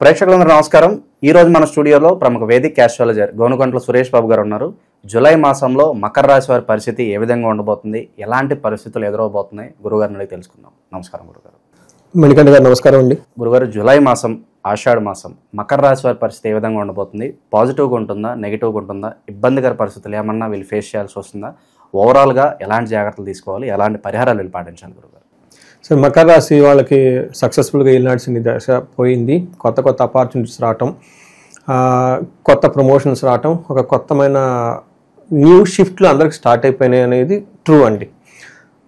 ప్రేక్షకులందరూ నమస్కారం. ఈ రోజు మన స్టూడియోలో ప్రముఖ వేదిక ఆస్ట్రాలజర్ గోనుగంట్ల సురేష్ బాబు గారు ఉన్నారు. జూలై మాసంలో మకర రాశి వారి పరిస్థితి ఏ విధంగా ఉండబోతుంది, ఎలాంటి పరిస్థితులు ఎదురవబోతున్నాయి గురుగారిని అడిగి తెలుసుకుందాం. నమస్కారం గురుగారు. మణికంఠ గారు నమస్కారం అండి. గురుగారు, జూలై మాసం ఆషాఢ మాసం మకర రాశి వారి పరిస్థితి ఏ విధంగా ఉండబోతుంది? పాజిటివ్గా ఉంటుందా, నెగిటివ్గా ఉంటుందా? ఇబ్బందికర పరిస్థితులు ఏమన్నా వీళ్ళు ఫేస్ చేయాల్సి వస్తుందా? ఓవరాల్గా ఎలాంటి జాగ్రత్తలు తీసుకోవాలి, ఎలాంటి పరిహారాలు వీళ్ళు పాటించాలి గురుగారు? సో మకర రాశి వాళ్ళకి సక్సెస్ఫుల్గా వెళ్ళాల్సిన దశ పోయింది. కొత్త కొత్త ఆపర్చునిటీస్ రావటం, కొత్త ప్రమోషన్స్ రావటం, ఒక కొత్తమైన న్యూ షిఫ్ట్లు అందరికి స్టార్ట్ అయిపోయినాయి అనేది ట్రూ అండి.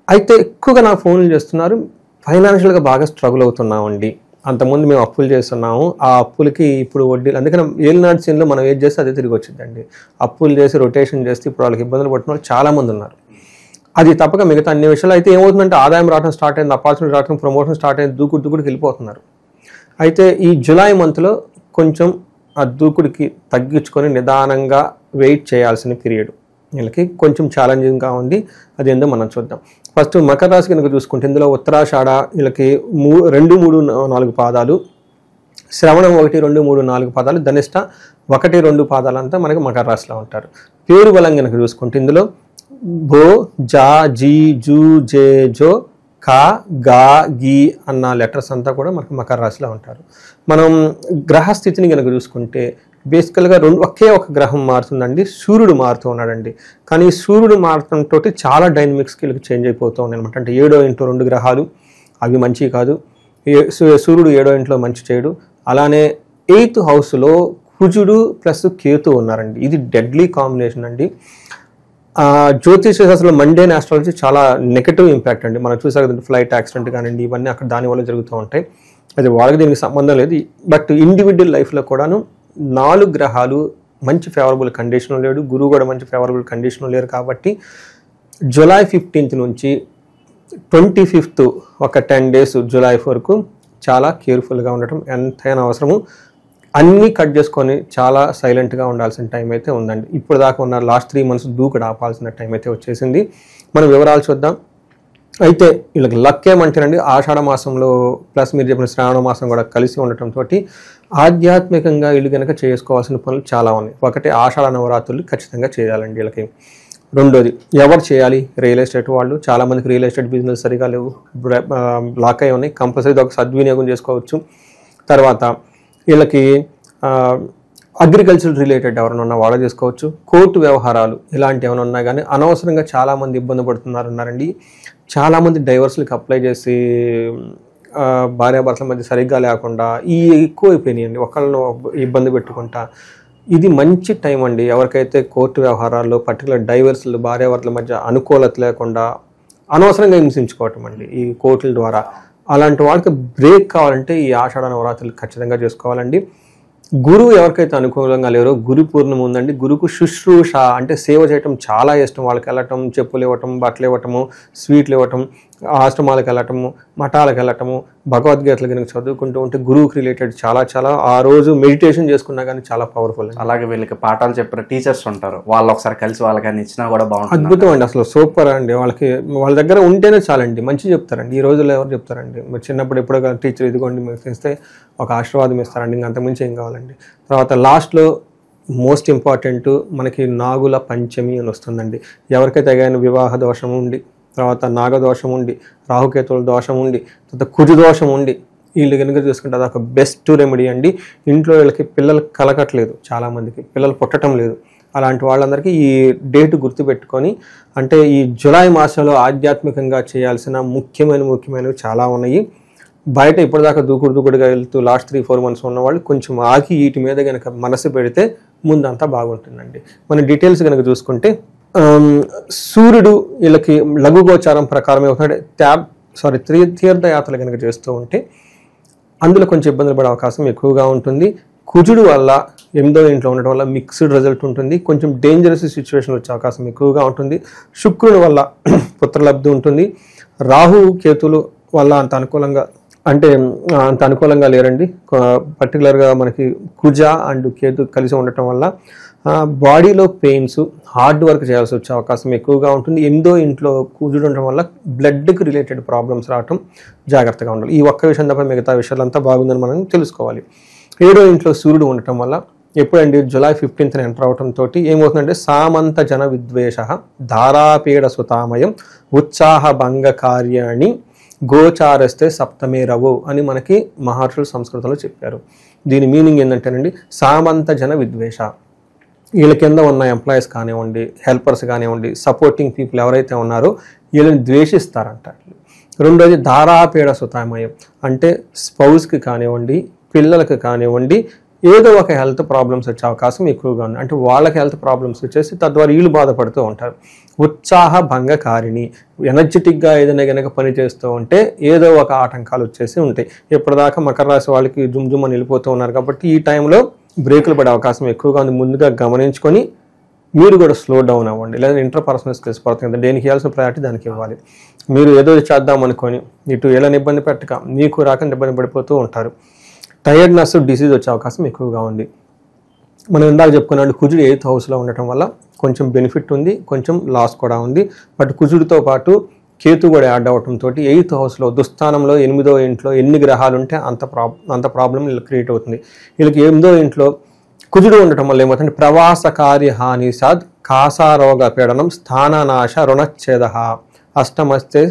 అయితే ఎక్కువగా నాకు ఫోన్లు చేస్తున్నారు, ఫైనాన్షియల్గా బాగా స్ట్రగుల్ అవుతున్నామండి, అంతకుముందు మేము అప్పులు చేస్తున్నాము, ఆ అప్పులకి ఇప్పుడు వడ్డీలు, అందుకని ఏలినాటి సీన్లో మనం ఏది చేస్తే అదే తిరిగి వచ్చిందండి. అప్పులు చేసి రొటేషన్ చేస్తే ఇప్పుడు వాళ్ళకి ఇబ్బందులు పడుతున్న వాళ్ళు చాలామంది ఉన్నారు. అది తప్పక మిగతా అన్ని విషయాలు అయితే ఏమవుతుందంటే ఆదాయం రావడం స్టార్ట్ అయింది, ఆపర్చునిటీ రావడం, ప్రమోషన్ స్టార్ట్ అయింది, దూకుడికి వెళ్ళిపోతున్నారు. అయితే ఈ జూలై మంత్లో కొంచెం ఆ దూకుడికి తగ్గించుకొని నిదానంగా వెయిట్ చేయాల్సిన పీరియడ్ వీళ్ళకి కొంచెం ఛాలెంజింగ్గా ఉంది. అది ఏందో మనం చూద్దాం. ఫస్ట్ మకర రాశి కనుక చూసుకుంటే ఇందులో ఉత్తరాషాఢ వీళ్ళకి 2, 3, 4 పాదాలు, శ్రవణం 1, 2, 3, 4 పాదాలు, ధనిష్ట 1, 2 పాదాలంతా మనకి మకర రాశిలో ఉంటారు. పేరు బలం కనుక చూసుకుంటే ఇందులో భో, జా, జీ, జూ, జే, జో, కా, గా, గీ అన్న లెటర్స్ అంతా కూడా మనకు మకర రాశిలో ఉంటారు. మనం గ్రహస్థితిని కనుక చూసుకుంటే బేసికల్గా ఒకే ఒక గ్రహం మారుతుందండి, సూర్యుడు మారుతూ ఉన్నాడండి. కానీ సూర్యుడు మారటంతో చాలా డైనమిక్స్ వీళ్ళకి చేంజ్ అయిపోతూ ఉన్నాయి అనమాట. అంటే 7వ ఇంట్లో 2 గ్రహాలు, అవి మంచి కాదు. సూర్యుడు 7వ ఇంట్లో మంచి చేయడు. అలానే 8th హౌస్లో కుజుడు ప్లస్ కేతు ఉన్నారండి. ఇది డెడ్లీ కాంబినేషన్ అండి. జ్యోతిష శాస్త్రంలో మండేన్ ఆస్ట్రాలజీ చాలా నెగటివ్ ఇంపాక్ట్ అండి. మనం చూసా కదండి, ఫ్లైట్ యాక్సిడెంట్ కానివ్వండి, ఇవన్నీ అక్కడ దానివల్ల జరుగుతూ ఉంటాయి. అది వాళ్ళకి దీనికి సంబంధం లేదు. బట్ ఇండివిజువల్ లైఫ్లో కూడాను 4 గ్రహాలు మంచి ఫేవరబుల్ కండిషన్లో లేడు, గురువు కూడా మంచి ఫేవరబుల్ కండిషన్లో లేరు. కాబట్టి జూలై 15th నుంచి 25th ఒక 10 days జూలై వరకు చాలా కేర్ఫుల్గా ఉండటం ఎంతైనా అవసరము. అన్నీ కట్ చేసుకొని చాలా సైలెంట్గా ఉండాల్సిన టైం అయితే ఉందండి. ఇప్పుడు దాకా ఉన్న లాస్ట్ 3 months దూకుడు ఆపాల్సిన టైం అయితే వచ్చేసింది. మనం వివరాలు చూద్దాం. అయితే వీళ్ళకి లక్ ఏమంటేనండి, ఆషాఢ మాసంలో ప్లస్ మీరు చెప్పిన శ్రావణ మాసం కూడా కలిసి ఉండటంతో ఆధ్యాత్మికంగా వీళ్ళు కనుక చేసుకోవాల్సిన పనులు చాలా ఉన్నాయి. ఒకటి, ఆషాఢ నవరాత్రులు ఖచ్చితంగా చేయాలండి వీళ్ళకి. రెండోది, ఎవరు చేయాలి? రియల్ ఎస్టేట్ వాళ్ళు. చాలామందికి రియల్ ఎస్టేట్ బిజినెస్ సరిగా లేవు, బ్లాక్ అయి ఉన్నాయి. కంపల్సరీ ఒక సద్వినియోగం చేసుకోవచ్చు. తర్వాత వీళ్ళకి అగ్రికల్చర్ రిలేటెడ్ ఎవరైనా ఉన్నా వాళ్ళు చేసుకోవచ్చు. కోర్టు వ్యవహారాలు ఇలాంటి ఏమైనా ఉన్నా కానీ అనవసరంగా చాలామంది ఇబ్బంది పడుతున్నారండి. చాలామంది డైవర్స్లకి అప్లై చేసి భార్యాభర్తల మధ్య సరిగ్గా లేకుండా ఈ ఎక్కువ అయిపోయినాయండి, ఒకళ్ళను ఇబ్బంది పెట్టుకుంటా. ఇది మంచి టైం అండి ఎవరికైతే కోర్టు వ్యవహారాల్లో పర్టికులర్ డైవర్స్లు భార్యాభర్తల మధ్య అనుకూలత లేకుండా అనవసరంగా హింసించుకోవటం అండి ఈ కోర్టుల ద్వారా. అలాంటి వాళ్ళకి బ్రేక్ కావాలంటే ఈ ఆషాఢ నవరాత్రులు ఖచ్చితంగా చేసుకోవాలండి. గురువు ఎవరికైతే అనుకూలంగా లేరో గురు పూర్ణిమ ఉందండి. గురుకు శుశ్రూష అంటే సేవ చేయటం చాలా ఇష్టం. వాళ్ళకి వెళ్ళటం, చెప్పులు ఇవ్వటం, బట్టలు ఇవ్వటము, స్వీట్లు ఇవ్వటం, ఆశ్రమాలకు వెళ్ళటము, మఠాలకు వెళ్ళటము, భగవద్గీతలు కనుక చదువుకుంటూ ఉంటే గురువుకి రిలేటెడ్ చాలా ఆ రోజు మెడిటేషన్ చేసుకున్నా కానీ చాలా పవర్ఫుల్. అలాగే వీళ్ళకి పాఠాలు చెప్పిన టీచర్స్ ఉంటారు, వాళ్ళు ఒకసారి కలిసి వాళ్ళకి ఇచ్చినా కూడా బాగుంటుంది. అద్భుతం అండి, అసలు సూపర్ అండి. వాళ్ళ దగ్గర ఉంటేనే చాలండి, మంచి చెప్తారండి. ఈ రోజుల్లో ఎవరు చెప్తారండి? చిన్నప్పుడు ఎప్పుడో టీచర్ ఇదిగోండి మీకు తెలిస్తే ఒక ఆశీర్వాదం ఇస్తారండి, ఇంక అంతకుమించి ఏం కావాలండి. తర్వాత లాస్ట్లో మోస్ట్ ఇంపార్టెంట్ మనకి నాగుల పంచమి అని వస్తుందండి. ఎవరికైతే తగిన వివాహ దోషం ఉండి, తర్వాత నాగదోషం ఉండి, రాహుకేతువుల దోషం ఉండి, తర్వాత కుజు దోషం ఉండి వీళ్ళు కనుక చూసుకుంటే అదొక బెస్ట్ రెమెడీ అండి. ఇంట్లో వీళ్ళకి పిల్లలు కలగట్లేదు, చాలామందికి పిల్లలు పుట్టడం లేదు. అలాంటి వాళ్ళందరికీ ఈ డేట్ గుర్తుపెట్టుకొని, అంటే ఈ జూలై మాసంలో ఆధ్యాత్మికంగా చేయాల్సిన ముఖ్యమైనవి చాలా ఉన్నాయి. బయట ఇప్పటిదాకా దూకుడుగా వెళ్తూ లాస్ట్ 3-4 months ఉన్న వాళ్ళు కొంచెం ఆగి వీటి మీద కనుక మనసు పెడితే ముందంతా బాగుంటుందండి. మన డీటెయిల్స్ కనుక చూసుకుంటే సూర్యుడు వీళ్ళకి లఘుగోచారం ప్రకారం ఏమవుతున్నాడు, తీర్థయాత్రలు కనుక చేస్తూ ఉంటే అందులో కొంచెం ఇబ్బందులు పడే అవకాశం ఎక్కువగా ఉంటుంది. కుజుడు వల్ల 8వ ఇంట్లో ఉండటం వల్ల మిక్స్డ్ రిజల్ట్ ఉంటుంది, కొంచెం డేంజరస్ సిచ్యువేషన్ వచ్చే అవకాశం ఎక్కువగా ఉంటుంది. శుక్రుని వల్ల పుత్రలబ్ధి ఉంటుంది. రాహు కేతులు వల్ల అంత అనుకూలంగా లేరండి. పర్టికులర్గా మనకి కుజ అండ్ కేతు కలిసి ఉండటం వల్ల బాడీలో పెయిన్స్, హార్డ్ వర్క్ చేయాల్సి వచ్చే అవకాశం ఎక్కువగా ఉంటుంది. 8వ ఇంట్లో కుజుడు ఉండడం వల్ల బ్లడ్కి రిలేటెడ్ ప్రాబ్లమ్స్ రావటం జాగ్రత్తగా ఉండాలి. ఈ ఒక్క విషయం తప్ప మిగతా విషయాలంతా బాగుందని మనం తెలుసుకోవాలి. ఏడో ఇంట్లో సూర్యుడు ఉండటం వల్ల ఎప్పుడండి జూలై 15th ఎంటర్ అవటంతో ఏమవుతుందంటే సామంత జన విద్వేష ధారాపీడ సుతామయం ఉత్సాహ భంగ కార్యాణి గోచారస్తే సప్తమే రవు అని మనకి మహర్షులు సంస్కృతంలో చెప్పారు. దీని మీనింగ్ ఏంటంటేనండి, సామంత జన విద్వేష, వీళ్ళ కింద ఉన్న ఎంప్లాయీస్ కానివ్వండి, హెల్పర్స్ కానివ్వండి, సపోర్టింగ్ పీపుల్ ఎవరైతే ఉన్నారో వీళ్ళని ద్వేషిస్తారంట. రెండోది ధారాపీడ సుతామయం, అంటే స్పౌస్కి కానివ్వండి, పిల్లలకి కానివ్వండి, ఏదో ఒక హెల్త్ ప్రాబ్లమ్స్ వచ్చే అవకాశం ఎక్కువగా ఉంది. అంటే వాళ్ళకి హెల్త్ ప్రాబ్లమ్స్ వచ్చేసి తద్వారా వీళ్ళు బాధపడుతూ ఉంటారు. ఉత్సాహ భంగకారిణి, ఎనర్జెటిక్గా ఏదైనా కనుక పని చేస్తూ ఉంటే ఏదో ఒక ఆటంకాలు వచ్చేసి ఉంటాయి. ఇప్పటిదాకా మకర రాశి వాళ్ళకి జుమ్ జుమ్ అని వెళ్ళిపోతూ ఉన్నారు కాబట్టి ఈ టైంలో బ్రేకులు పడే అవకాశం ఎక్కువగా ఉంది. ముందుగా గమనించుకొని మీరు కూడా స్లో డౌన్ అవ్వండి. లేదా ఇంటర్పర్సనల్ స్కిల్స్ పడుతుంది కదా, దేనికి ఇవ్వాల్సిన ప్రయారిటీ దానికి ఇవ్వాలి. మీరు ఏదో చేద్దాం అనుకొని ఇటు ఏళ్ళని ఇబ్బంది పెట్టక మీకు రాకుండా ఇబ్బంది పడిపోతూ ఉంటారు. టైర్డ్నెస్, డిసీజ్ వచ్చే అవకాశం ఎక్కువగా ఉంది. మనం ఇందాక చెప్పుకున్నాడు కుజుడు 8th హౌస్లో ఉండటం వల్ల కొంచెం బెనిఫిట్ ఉంది, కొంచెం లాస్ కూడా ఉంది. బట్ కుజుడితో పాటు కేతు కూడా యాడ్ అవడంతో 8th హౌస్లో దుస్థానంలో 8వ ఇంట్లో ఎన్ని గ్రహాలు ఉంటే అంత ప్రాబ్లం వీళ్ళకి క్రియేట్ అవుతుంది. వీళ్ళకి 8వ ఇంట్లో కుజుడు ఉండటం వల్ల ఏమవుతుంది, ప్రవాస కార్య హాని సాద్ కాసారోగ పీడనం స్థాననాశ రుణచ్ఛేద అష్టమస్తే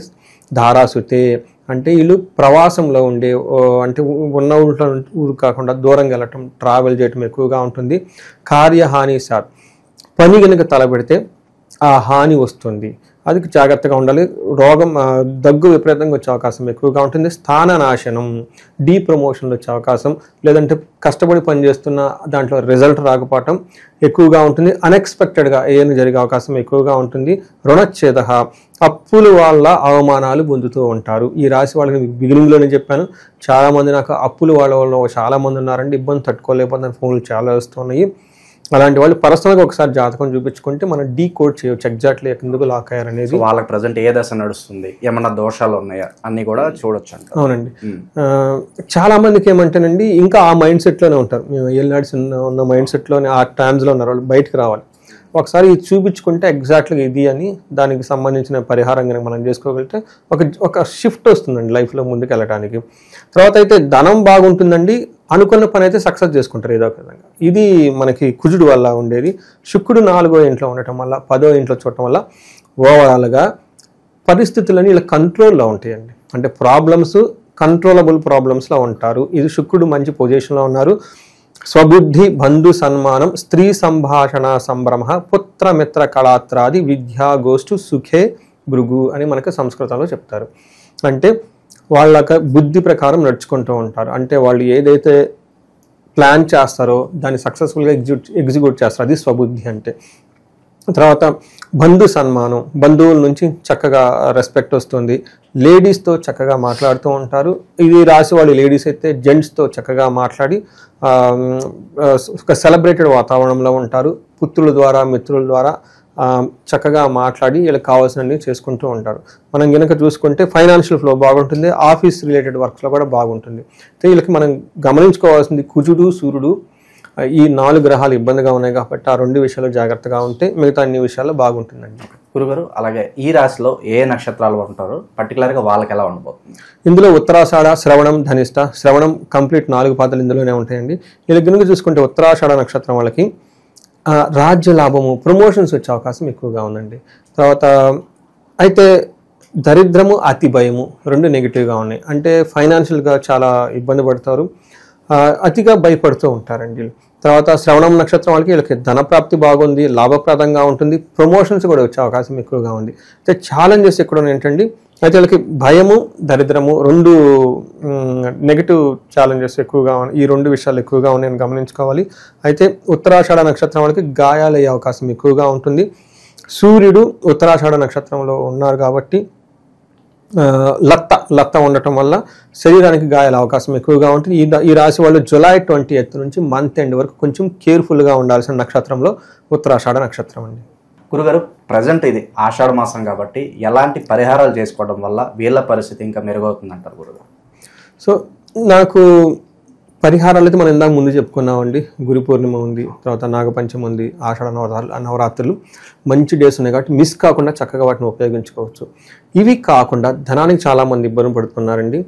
ధారాసుతే, అంటే వీళ్ళు ప్రవాసంలో ఉండే అంటే ఉన్న ఊరు కాకుండా దూరంగా వెళ్ళటం, ట్రావెల్ చేయటం ఎక్కువగా ఉంటుంది. కార్యహాని సార్, పని కనుక తలపెడితే ఆ హాని వస్తుంది, అది జాగ్రత్తగా ఉండాలి. రోగం దగ్గు విపరీతంగా వచ్చే అవకాశం ఎక్కువగా ఉంటుంది. స్థాన నాశనం, డీప్రమోషన్లు వచ్చే అవకాశం, లేదంటే కష్టపడి పనిచేస్తున్న దాంట్లో రిజల్ట్ రాకపోవటం ఎక్కువగా ఉంటుంది. అన్ఎక్స్పెక్టెడ్గా ఏదైనా జరిగే అవకాశం ఎక్కువగా ఉంటుంది. రుణచ్ఛేద, అప్పుల వాళ్ళ అవమానాలు పొందుతూ ఉంటారు. ఈ రాశి వాళ్ళని బిగినింగ్లోనే చెప్పాను, చాలామంది నాకు అప్పుల వాళ్ళ చాలామంది ఉన్నారండి, ఇబ్బంది తట్టుకోలేకపోతే ఫోన్లు చాలా వస్తున్నాయి. అలాంటి వాళ్ళు పర్సనల్గా ఒకసారి జాతకం చూపించుకుంటే మనం డీకోడ్ చేయవచ్చు ఎగ్జాక్ట్లీ ఎందుకు లాక్ అయ్యారనేది. వాళ్ళకి ప్రజెంట్ ఏ దశ నడుస్తుంది, ఏమన్నా దోషాలు ఉన్నాయా అన్ని కూడా చూడొచ్చు అంట. అవునండి. చాలా మందికి ఏమంటేనండి ఇంకా ఆ మైండ్ సెట్లోనే ఉంటారు, మేము ఏళ్ళనాడ్స్ ఉన్న మైండ్ సెట్లోనే ఆ టైమ్స్లో ఉన్నారు, వాళ్ళు బయటకు రావాలి. ఒకసారి ఇది చూపించుకుంటే ఎగ్జాక్ట్గా ఇది అని దానికి సంబంధించిన పరిహారం కనుక మనం చేసుకోగలిగితే ఒక షిఫ్ట్ వస్తుందండి లైఫ్లో ముందుకు వెళ్ళడానికి. తర్వాత అయితే ధనం బాగుంటుందండి, అనుకున్న పని అయితే సక్సెస్ చేసుకుంటారు ఏదో ఒక విధంగా. ఇది మనకి కుజుడు వల్ల ఉండేది. శుక్రుడు 4వ ఇంట్లో ఉండటం వల్ల, 10వ ఇంట్లో చూడటం వల్ల ఓవరాల్గా పరిస్థితులని ఇలా కంట్రోల్లో ఉంటాయండి. అంటే ప్రాబ్లమ్స్ కంట్రోలబుల్ ప్రాబ్లమ్స్లో ఉంటారు. ఇది శుక్రుడు మంచి పొజిషన్లో ఉన్నారు. స్వబుద్ధి బంధు సన్మానం స్త్రీ సంభాషణ సంభ్రమ పుత్ర మిత్ర కళాత్రాది విద్యా గోష్ఠు సుఖే భృగు అని మనకు సంస్కృతంలో చెప్తారు. అంటే వాళ్ళ బుద్ధి ప్రకారం నడుచుకుంటూ ఉంటారు. అంటే వాళ్ళు ఏదైతే ప్లాన్ చేస్తారో దాన్ని సక్సెస్ఫుల్గా ఎగ్జిక్యూట్ చేస్తారు, అది స్వబుద్ధి అంటే. తర్వాత బంధు సన్మానం, బంధువుల నుంచి చక్కగా రెస్పెక్ట్ వస్తుంది. లేడీస్తో చక్కగా మాట్లాడుతూ ఉంటారు. ఇది రాసి వాళ్ళు లేడీస్ అయితే జెంట్స్తో చక్కగా మాట్లాడి ఒక సెలబ్రేటెడ్ వాతావరణంలో ఉంటారు. పుత్రుల ద్వారా మిత్రుల ద్వారా చక్కగా మాట్లాడి వీళ్ళకి కావాల్సినవి చేసుకుంటూ ఉంటారు. మనం కనుక చూసుకుంటే ఫైనాన్షియల్ ఫ్లో బాగుంటుంది, ఆఫీస్ రిలేటెడ్ వర్క్స్లో కూడా బాగుంటుంది. అయితే వీళ్ళకి మనం గమనించుకోవాల్సింది కుజుడు సూర్యుడు ఈ 4 గ్రహాలు ఇబ్బందిగా ఉన్నాయి కాబట్టి ఆ 2 విషయాలు జాగ్రత్తగా ఉంటే మిగతా అన్ని విషయాల్లో బాగుంటుందండి. గురుగారు, అలాగే ఈ రాశిలో ఏ నక్షత్రాలు ఉంటారో పర్టికులర్గా వాళ్ళకి ఎలా ఉండబోతుంది? ఇందులో ఉత్తరాషాఢ, శ్రవణం, ధనిష్ట. శ్రవణం కంప్లీట్ 4 పాదాలు ఇందులోనే ఉంటాయండి. వీళ్ళ కనుక చూసుకుంటే ఉత్తరాషాఢ నక్షత్రం వాళ్ళకి రాజ్య లాభము, ప్రమోషన్స్ వచ్చే అవకాశం ఎక్కువగా ఉందండి. తర్వాత అయితే దరిద్రము, అతి భయము 2 నెగిటివ్గా ఉన్నాయి. అంటే ఫైనాన్షియల్గా చాలా ఇబ్బంది పడతారు, అతిగా భయపడుతూ ఉంటారండి. తర్వాత శ్రవణం నక్షత్రం వాళ్ళకి వీళ్ళకి ధనప్రాప్తి బాగుంది, లాభప్రదంగా ఉంటుంది, ప్రమోషన్స్ కూడా వచ్చే అవకాశం ఎక్కువగా ఉంది. అయితే ఛాలెంజెస్ ఎక్కడ ఏంటండి, అయితే వీళ్ళకి భయము, దరిద్రము 2 నెగిటివ్ ఛాలెంజెస్ ఎక్కువగా ఉన్నాయి. ఈ 2 విషయాలు ఎక్కువగా ఉన్నాయని గమనించుకోవాలి. అయితే ఉత్తరాషాఢ నక్షత్రం వాళ్ళకి గాయాలు అయ్యే అవకాశం ఎక్కువగా ఉంటుంది. సూర్యుడు ఉత్తరాషాఢ నక్షత్రంలో ఉన్నారు కాబట్టి లత్త ఉండటం వల్ల శరీరానికి గాయాల అవకాశం ఎక్కువగా ఉంటుంది. ఈ రాశి వాళ్ళు జూలై 20th నుంచి మంత్ ఎండ్ వరకు కొంచెం కేర్ఫుల్గా ఉండాల్సిన నక్షత్రంలో ఉత్తరాషాఢ నక్షత్రం అండి. గురుగారు, ప్రజెంట్ ఇది ఆషాఢ మాసం కాబట్టి ఎలాంటి పరిహారాలు చేసుకోవడం వల్ల వీళ్ళ పరిస్థితి ఇంకా మెరుగవుతుంది అంటారు గురుగారు? సో నాకు పరిహారాలు అయితే మనం ఇందాక ముందు చెప్పుకున్నామండి. గురు పూర్ణిమ ఉంది, తర్వాత నాగపంచమి ఉంది, ఆషాఢ నవరాత్రులు మంచి డేస్ ఉన్నాయి కాబట్టి మిస్ కాకుండా చక్కగా వాటిని ఉపయోగించుకోవచ్చు. ఇవి కాకుండా ధనానికి చాలామంది ఇబ్బంది పడుతున్నారండి.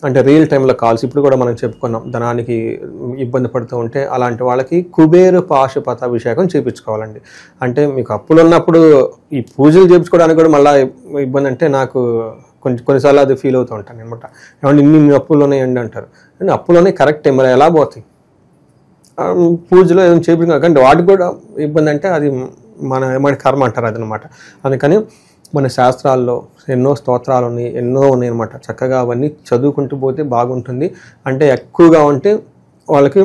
అంటే రియల్ టైంలో కాల్స్ ఇప్పుడు కూడా మనం చెప్పుకున్నాం ధనానికి ఇబ్బంది పడుతూ ఉంటే అలాంటి వాళ్ళకి కుబేర పాశుపతాభిషేకం చేయించుకోవాలండి. అంటే మీకు అప్పులు ఉన్నప్పుడు ఈ పూజలు చేయించుకోవడానికి కూడా మళ్ళీ ఇబ్బంది అంటే నాకు కొన్నిసార్లు అది ఫీల్ అవుతూ ఉంటాను అనమాట. ఏమంటే ఇన్ని అప్పులు ఉన్నాయండి అంటారు. అంటే అప్పులోనే కరెక్ట్ మరి ఎలా పోతాయి పూజలో ఏదైనా చేయించుకోకండి వాటికి కూడా ఇబ్బంది అంటే అది మన కర్మ అంటారు అదనమాట. అందుకని మన శాస్త్రాల్లో ఎన్నో స్తోత్రాలు ఉన్నాయి, ఎన్నో ఉన్నాయి అనమాట. చక్కగా అవన్నీ చదువుకుంటూ పోతే బాగుంటుంది. అంటే ఎక్కువగా ఉంటే వాళ్ళకి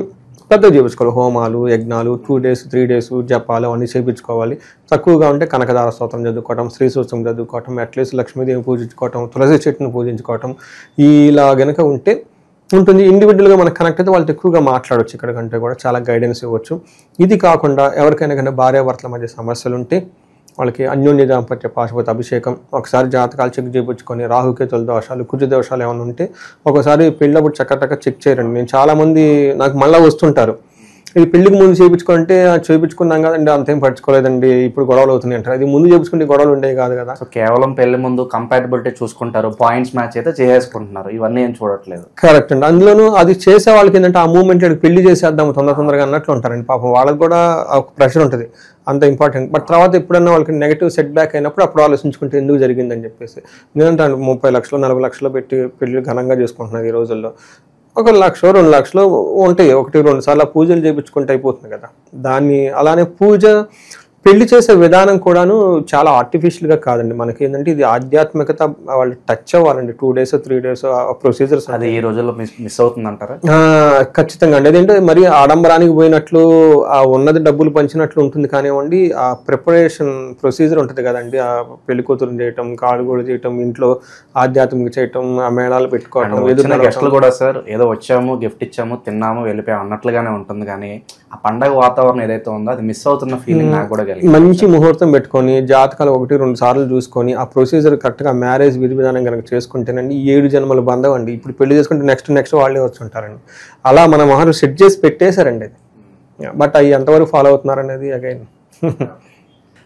పెద్దగా చేయించుకోవాలి, హోమాలు యజ్ఞాలు 2 days 3 days జపాలు అవన్నీ చేయించుకోవాలి. తక్కువగా ఉంటే కనకదార స్తోత్రం చదువుకోవటం, శ్రీ సూత్రం చదువుకోవటం, అట్లీస్ట్ లక్ష్మీదేవి పూజించుకోవటం, తులసి చెట్టును పూజించుకోవటం ఇలా గనక ఉంటుంది. ఇండివిజువల్గా మనకు కనెక్ట్ అయితే వాళ్ళతో ఎక్కువగా మాట్లాడవచ్చు, ఇక్కడ కంటే కూడా చాలా గైడెన్స్ ఇవ్వచ్చు. ఇది కాకుండా ఎవరికైనా కానీ భార్యాభర్తల మధ్య సమస్యలు ఉంటే వాళ్ళకి అన్యోన్య దాంపత్య పాశుపత అభిషేకం ఒకసారి జాతకాలు చెక్ చేయించుకొని రాహుకేతుల దోషాలు కుజ దోషాలు ఏమైనా ఉంటే ఒకసారి పెళ్ళప్పుడు చక్కగా చెక్ చేయరండి. నేను చాలామంది నాకు మళ్ళీ వస్తుంటారు, ఇది పెళ్లికి ముందు చేయించుకుంటే చేయించుకున్నాం కదండి అంతేం పట్టుకోలేదండి ఇప్పుడు గొడవలు అవుతున్నాయి అంటారు. అది ముందు చేయించుకుంటే గొడవలు ఉండేవి కాదు కదా. సో కేవలం పెళ్లి ముందు కంపాటబిలిటీ చూసుకుంటారు, పాయింట్స్ మ్యాచ్ అయితే చేసుకుంటున్నారు, ఇవన్నీ ఏం చూడట్లేదు. కరెక్ట్ అండి. అందులోనూ అది చేసే వాళ్ళకి ఏంటంటే ఆ మూమెంట్ పెళ్లి చేసేద్దాం తొందరగా అన్నట్లు ఉంటారండి. పాపం వాళ్ళకి కూడా ఒక ప్రెషర్ ఉంటుంది, అంత ఇంపార్టెంట్. బట్ తర్వాత ఎప్పుడన్నా వాళ్ళకి నెగిటివ్ సెట్ బ్యాక్ అయినప్పుడు అప్పుడు ఆలోచించుకుంటే ఎందుకు జరిగిందని చెప్పేసి. నేనంటే 30 లక్షలు 40 లక్షలు పెట్టి పెళ్లి ఘనంగా చేసుకుంటున్నారు ఈ రోజుల్లో. 1 లక్ష 2 లక్షలు ఉంటాయి, 1-2 సార్లు పూజలు చేయించుకుంటే అయిపోతుంది కదా. దాన్ని అలానే పెళ్లి చేసే విధానం కూడాను చాలా ఆర్టిఫిషియల్గా కాదండి. మనకి ఏంటంటే ఇది ఆధ్యాత్మికత వాళ్ళు టచ్ అవ్వాలండి. 2 days 3 days ప్రొసీజర్స్ అది ఈ రోజుల్లో మిస్ అవుతుంది అంటారా? ఖచ్చితంగా అండి. అదేంటే మరి ఆడంబరానికి పోయినట్లు ఉన్నది డబ్బులు పంచినట్లు ఉంటుంది కానివ్వండి, ఆ ప్రిపరేషన్ ప్రొసీజర్ ఉంటుంది కదండి. ఆ పెళ్లి కూతురు చేయటం, కాడుగోడు చేయటం, ఇంట్లో ఆధ్యాత్మిక చేయటం, ఆ మేళాలు పెట్టుకోవటం, గెస్టులు కూడా సార్ ఏదో వచ్చాము గిఫ్ట్ ఇచ్చాము తిన్నాము వెళ్ళిపోయాము అన్నట్లుగానే ఉంటుంది. కానీ ఆ పండగ వాతావరణం ఏదైతే ఉందో అది మిస్ అవుతున్న ఫీలింగ్ నాకు కూడా. మంచి ముహూర్తం పెట్టుకొని జాతకాలు 1-2 సార్లు చూసుకొని ఆ ప్రొసీజర్ కరెక్ట్గా మ్యారేజ్ విధి విధానం కనుక చేసుకుంటేనండి 7 జన్మల బంధం అండి. ఇప్పుడు పెళ్లి చేసుకుంటే నెక్స్ట్ వాళ్ళే వచ్చి ఉంటారండి. అలా మన మహర్షులు సెట్ చేసి పెట్టేశారండి అది. బట్ అవి ఎంతవరకు ఫాలో అవుతున్నారు అనేది అగైన్.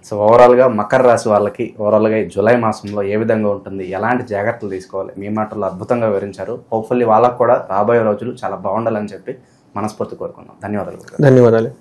సో ఓవరాల్గా మకర రాశి వాళ్ళకి ఓవరాల్గా జూలై మాసంలో ఏ విధంగా ఉంటుంది, ఎలాంటి జాగ్రత్తలు తీసుకోవాలి మీ మాటల్లో అద్భుతంగా వివరించారు. హోప్ఫుల్లీ వాళ్ళకు కూడా రాబోయే రోజులు చాలా బాగుండాలని చెప్పి మనస్ఫూర్తి కోరుకున్నాం. ధన్యవాదాలు.